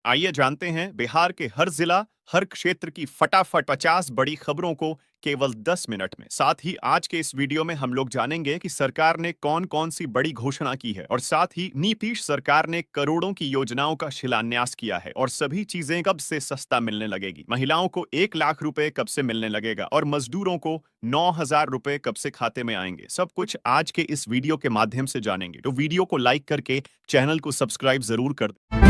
आइए जानते हैं बिहार के हर जिला, हर क्षेत्र की फटाफट 50 बड़ी खबरों को केवल 10 मिनट में। साथ ही आज के इस वीडियो में हम लोग जानेंगे कि सरकार ने कौन कौन सी बड़ी घोषणा की है और साथ ही नीतीश सरकार ने करोड़ों की योजनाओं का शिलान्यास किया है और सभी चीजें कब से सस्ता मिलने लगेगी। महिलाओं को 1 लाख रुपए कब से मिलने लगेगा और मजदूरों को 9,000 रुपए कब से खाते में आएंगे। सब कुछ आज के इस वीडियो के माध्यम से जानेंगे, तो वीडियो को लाइक करके चैनल को सब्सक्राइब जरूर कर दें।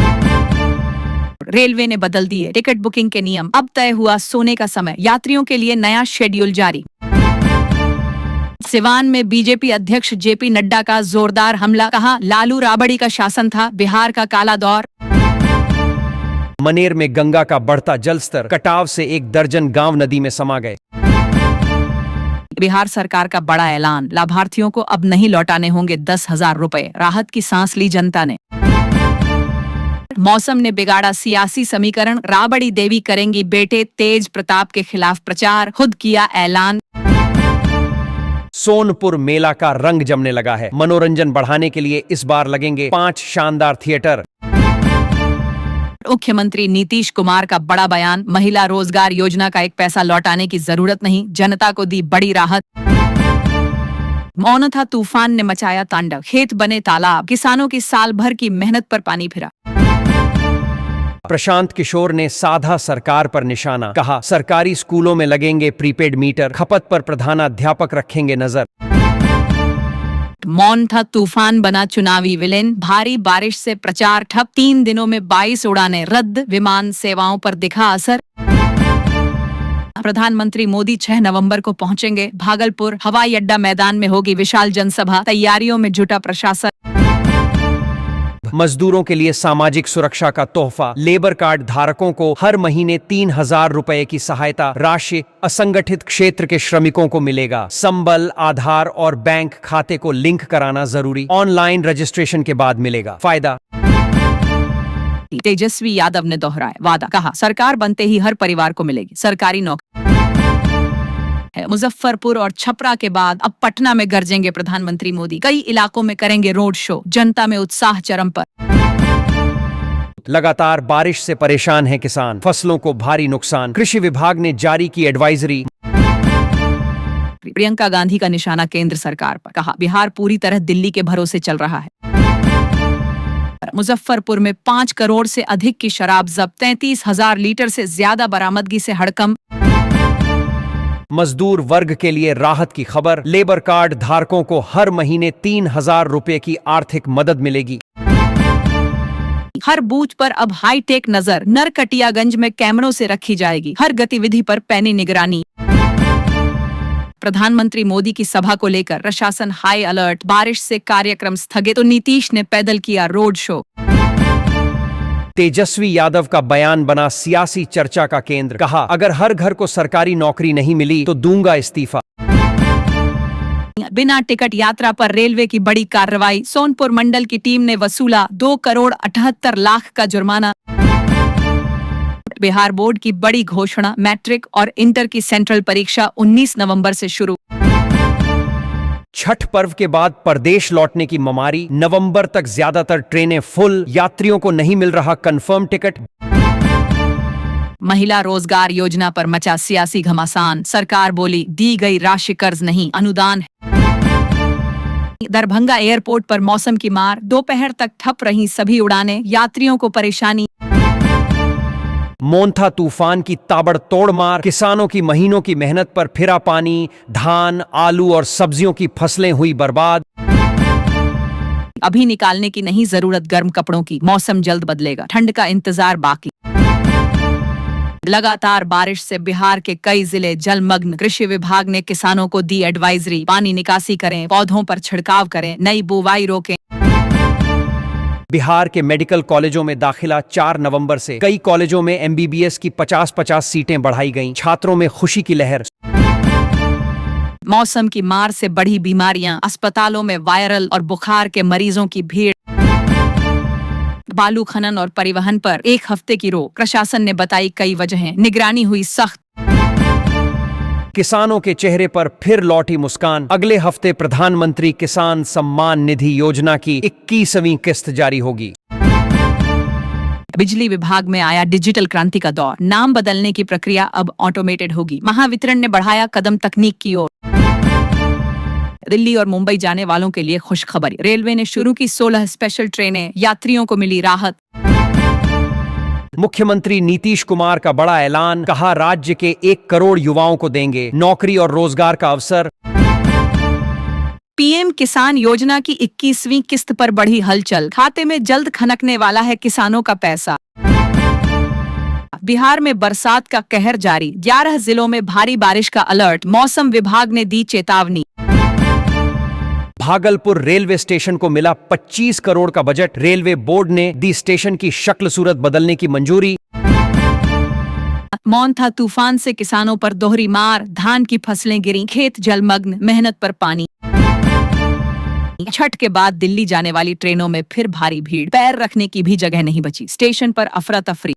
रेलवे ने बदल दिए टिकट बुकिंग के नियम, अब तय हुआ सोने का समय, यात्रियों के लिए नया शेड्यूल जारी। सिवान में बीजेपी अध्यक्ष जेपी नड्डा का जोरदार हमला, कहा लालू राबड़ी का शासन था बिहार का काला दौर। मनेर में गंगा का बढ़ता जलस्तर, कटाव से 1 दर्जन गांव नदी में समा गए। बिहार सरकार का बड़ा ऐलान, लाभार्थियों को अब नहीं लौटाने होंगे 10,000 रुपए, राहत की सांस ली जनता ने। मौसम ने बिगाड़ा सियासी समीकरण, राबड़ी देवी करेंगी बेटे तेज प्रताप के खिलाफ प्रचार, खुद किया ऐलान। सोनपुर मेला का रंग जमने लगा है, मनोरंजन बढ़ाने के लिए इस बार लगेंगे 5 शानदार थिएटर। मुख्यमंत्री नीतीश कुमार का बड़ा बयान, महिला रोजगार योजना का 1 पैसा लौटाने की जरूरत नहीं, जनता को दी बड़ी राहत। मौनथा तूफान ने मचाया तांडव, खेत बने तालाब, किसानों की साल भर की मेहनत पर पानी फिरा। प्रशांत किशोर ने साधा सरकार पर निशाना, कहा सरकारी स्कूलों में लगेंगे प्रीपेड मीटर, खपत पर प्रधानाध्यापक रखेंगे नजर। मौनथा तूफान बना चुनावी विलेन, भारी बारिश से प्रचार ठप, 3 दिनों में 22 उड़ानें रद्द, विमान सेवाओं पर दिखा असर। प्रधानमंत्री मोदी 6 नवंबर को पहुंचेंगे भागलपुर, हवाई अड्डा मैदान में होगी विशाल जनसभा, तैयारियों में जुटा प्रशासन। मजदूरों के लिए सामाजिक सुरक्षा का तोहफा, लेबर कार्ड धारकों को हर महीने 3,000 रुपए की सहायता राशि असंगठित क्षेत्र के श्रमिकों को मिलेगा। संबल, आधार और बैंक खाते को लिंक कराना जरूरी, ऑनलाइन रजिस्ट्रेशन के बाद मिलेगा फायदा। तेजस्वी यादव ने दोहराया वादा, कहा सरकार बनते ही हर परिवार को मिलेगी सरकारी नौकरी। मुजफ्फरपुर और छपरा के बाद अब पटना में गरजेंगे प्रधानमंत्री मोदी, कई इलाकों में करेंगे रोड शो, जनता में उत्साह चरम पर। लगातार बारिश से परेशान है किसान, फसलों को भारी नुकसान, कृषि विभाग ने जारी की एडवाइजरी। प्रियंका गांधी का निशाना केंद्र सरकार पर, कहा बिहार पूरी तरह दिल्ली के भरोसे चल रहा है। मुजफ्फरपुर में 5 करोड़ से अधिक की शराब जब्त, 33,000 लीटर से ज्यादा बरामदगी से हड़कंप। मजदूर वर्ग के लिए राहत की खबर, लेबर कार्ड धारकों को हर महीने 3,000 रुपए की आर्थिक मदद मिलेगी। हर बूथ पर अब हाईटेक नजर, नरकटियागंज में कैमरों से रखी जाएगी हर गतिविधि पर पैनी निगरानी। प्रधानमंत्री मोदी की सभा को लेकर प्रशासन हाई अलर्ट, बारिश से कार्यक्रम स्थगित, तो नीतीश ने पैदल किया रोड शो। तेजस्वी यादव का बयान बना सियासी चर्चा का केंद्र, कहा अगर हर घर को सरकारी नौकरी नहीं मिली तो दूंगा इस्तीफा। बिना टिकट यात्रा पर रेलवे की बड़ी कार्रवाई, सोनपुर मंडल की टीम ने वसूला 2 करोड़ 78 लाख का जुर्माना। बिहार बोर्ड की बड़ी घोषणा, मैट्रिक और इंटर की सेंट्रल परीक्षा 19 नवंबर से शुरू। छठ पर्व के बाद प्रदेश लौटने की ममारी, नवंबर तक ज्यादातर ट्रेनें फुल, यात्रियों को नहीं मिल रहा कंफर्म टिकट। महिला रोजगार योजना पर मचा सियासी घमासान, सरकार बोली दी गई राशि कर्ज नहीं अनुदान है। दरभंगा एयरपोर्ट पर मौसम की मार, दोपहर तक ठप रही सभी उड़ानें, यात्रियों को परेशानी। मोनथा तूफान की ताबड़तोड़ मार, किसानों की महीनों की मेहनत पर फिरा पानी, धान, आलू और सब्जियों की फसलें हुई बर्बाद। अभी निकालने की नहीं जरूरत गर्म कपड़ों की, मौसम जल्द बदलेगा, ठंड का इंतजार बाकी। लगातार बारिश से बिहार के कई जिले जलमग्न, कृषि विभाग ने किसानों को दी एडवाइजरी, पानी निकासी करें, पौधों पर छिड़काव करें, नई बुवाई रोकें। बिहार के मेडिकल कॉलेजों में दाखिला 4 नवंबर से, कई कॉलेजों में एमबीबीएस की 50-50 सीटें बढ़ाई गईं, छात्रों में खुशी की लहर। मौसम की मार से बढ़ी बीमारियां, अस्पतालों में वायरल और बुखार के मरीजों की भीड़। बालू खनन और परिवहन पर 1 हफ्ते की रोक, प्रशासन ने बताई कई वजहें, निगरानी हुई सख्त। किसानों के चेहरे पर फिर लौटी मुस्कान, अगले हफ्ते प्रधानमंत्री किसान सम्मान निधि योजना की 21वीं किस्त जारी होगी। बिजली विभाग में आया डिजिटल क्रांति का दौर, नाम बदलने की प्रक्रिया अब ऑटोमेटेड होगी। महावितरण ने बढ़ाया कदम तकनीक की ओर। दिल्ली और मुंबई जाने वालों के लिए खुशखबरी, रेलवे ने शुरू की 16 स्पेशल ट्रेनें, यात्रियों को मिली राहत। मुख्यमंत्री नीतीश कुमार का बड़ा ऐलान, कहा राज्य के 1 करोड़ युवाओं को देंगे नौकरी और रोजगार का अवसर। पीएम किसान योजना की 21वीं किस्त पर बढ़ी हलचल, खाते में जल्द खनकने वाला है किसानों का पैसा। बिहार में बरसात का कहर जारी, 11 जिलों में भारी बारिश का अलर्ट, मौसम विभाग ने दी चेतावनी। भागलपुर रेलवे स्टेशन को मिला 25 करोड़ का बजट, रेलवे बोर्ड ने दी स्टेशन की शक्ल सूरत बदलने की मंजूरी। मौनथा तूफान से किसानों पर दोहरी मार, धान की फसलें गिरी, खेत जलमग्न, मेहनत पर पानी। छठ के बाद दिल्ली जाने वाली ट्रेनों में फिर भारी भीड़, पैर रखने की भी जगह नहीं बची, स्टेशन पर अफरा तफरी।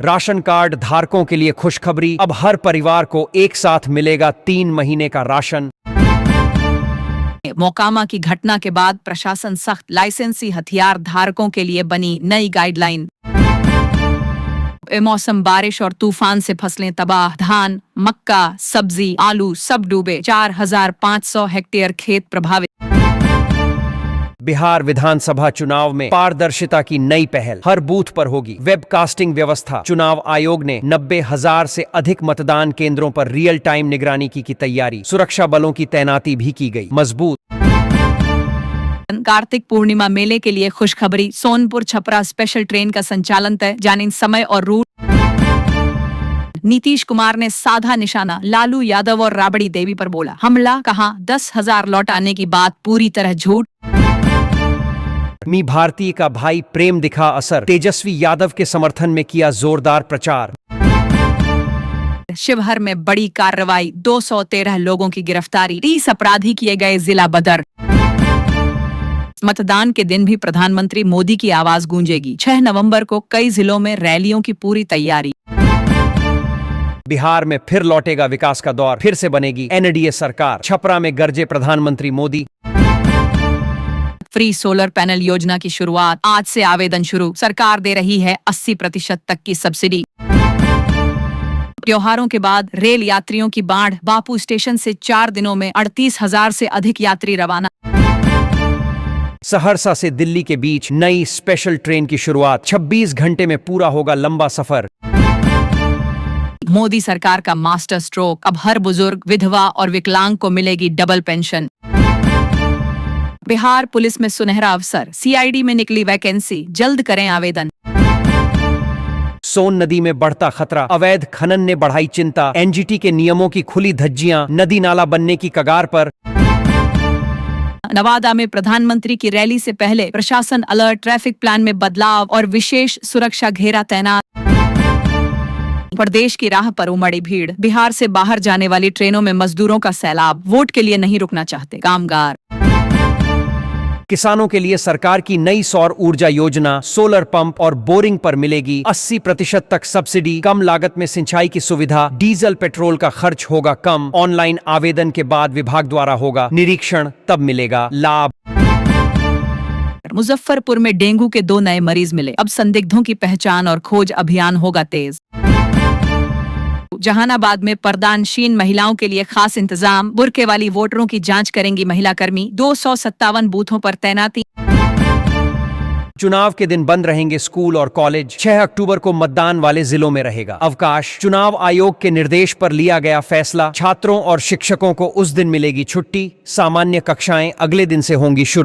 राशन कार्ड धारकों के लिए खुशखबरी, अब हर परिवार को एक साथ मिलेगा 3 महीने का राशन। मोकामा की घटना के बाद प्रशासन सख्त, लाइसेंसी हथियार धारकों के लिए बनी नई गाइडलाइन। बेमौसम बारिश और तूफान से फसलें तबाह, धान, मक्का, सब्जी, आलू सब डूबे, 4500 हेक्टेयर खेत प्रभावित। बिहार विधानसभा चुनाव में पारदर्शिता की नई पहल, हर बूथ पर होगी वेबकास्टिंग व्यवस्था। चुनाव आयोग ने 90,000 से अधिक मतदान केंद्रों पर रियल टाइम निगरानी की तैयारी, सुरक्षा बलों की तैनाती भी की गई मजबूत। कार्तिक पूर्णिमा मेले के लिए खुशखबरी, सोनपुर छपरा स्पेशल ट्रेन का संचालन तय, जानें समय और रूट। नीतीश कुमार ने साधा निशाना, लालू यादव और राबड़ी देवी पर बोला हमला, कहा 10,000 लौटाने की बात पूरी तरह झूठ। मी भारती का भाई प्रेम दिखा असर, तेजस्वी यादव के समर्थन में किया जोरदार प्रचार। शिवहर में बड़ी कार्रवाई, 213 लोगों की गिरफ्तारी, 30 अपराधी किए गए जिला बदर। मतदान के दिन भी प्रधानमंत्री मोदी की आवाज गूंजेगी, 6 नवंबर को कई जिलों में रैलियों की पूरी तैयारी। बिहार में फिर लौटेगा विकास का दौर, फिर से बनेगी एनडीए सरकार, छपरा में गरजे प्रधानमंत्री मोदी। फ्री सोलर पैनल योजना की शुरुआत, आज से आवेदन शुरू, सरकार दे रही है 80% तक की सब्सिडी। त्योहारों के बाद रेल यात्रियों की बाढ़, बापू स्टेशन से 4 दिनों में 38,000 से अधिक यात्री रवाना। सहरसा से दिल्ली के बीच नई स्पेशल ट्रेन की शुरुआत, 26 घंटे में पूरा होगा लंबा सफर। मोदी सरकार का मास्टर स्ट्रोक, अब हर बुजुर्ग, विधवा और विकलांग को मिलेगी डबल पेंशन। बिहार पुलिस में सुनहरा अवसर, सीआईडी में निकली वैकेंसी, जल्द करें आवेदन। सोन नदी में बढ़ता खतरा, अवैध खनन ने बढ़ाई चिंता, एनजीटी के नियमों की खुली धज्जियां, नदी नाला बनने की कगार पर। नवादा में प्रधानमंत्री की रैली से पहले प्रशासन अलर्ट, ट्रैफिक प्लान में बदलाव और विशेष सुरक्षा घेरा तैनात। प्रदेश की राह पर उमड़ी भीड़, बिहार से बाहर जाने वाली ट्रेनों में मजदूरों का सैलाब, वोट के लिए नहीं रुकना चाहते कामगार। किसानों के लिए सरकार की नई सौर ऊर्जा योजना, सोलर पंप और बोरिंग पर मिलेगी 80% तक सब्सिडी, कम लागत में सिंचाई की सुविधा, डीजल पेट्रोल का खर्च होगा कम, ऑनलाइन आवेदन के बाद विभाग द्वारा होगा निरीक्षण, तब मिलेगा लाभ। मुजफ्फरपुर में डेंगू के 2 नए मरीज मिले, अब संदिग्धों की पहचान और खोज अभियान होगा तेज। जहानाबाद में पर्दानशीन महिलाओं के लिए खास इंतजाम, बुर्के वाली वोटरों की जांच करेंगी महिला कर्मी, 257 बूथों पर तैनाती। चुनाव के दिन बंद रहेंगे स्कूल और कॉलेज, 6 अक्टूबर को मतदान वाले जिलों में रहेगा अवकाश। चुनाव आयोग के निर्देश पर लिया गया फैसला, छात्रों और शिक्षकों को उस दिन मिलेगी छुट्टी, सामान्य कक्षाएं अगले दिन से होंगी शुरू।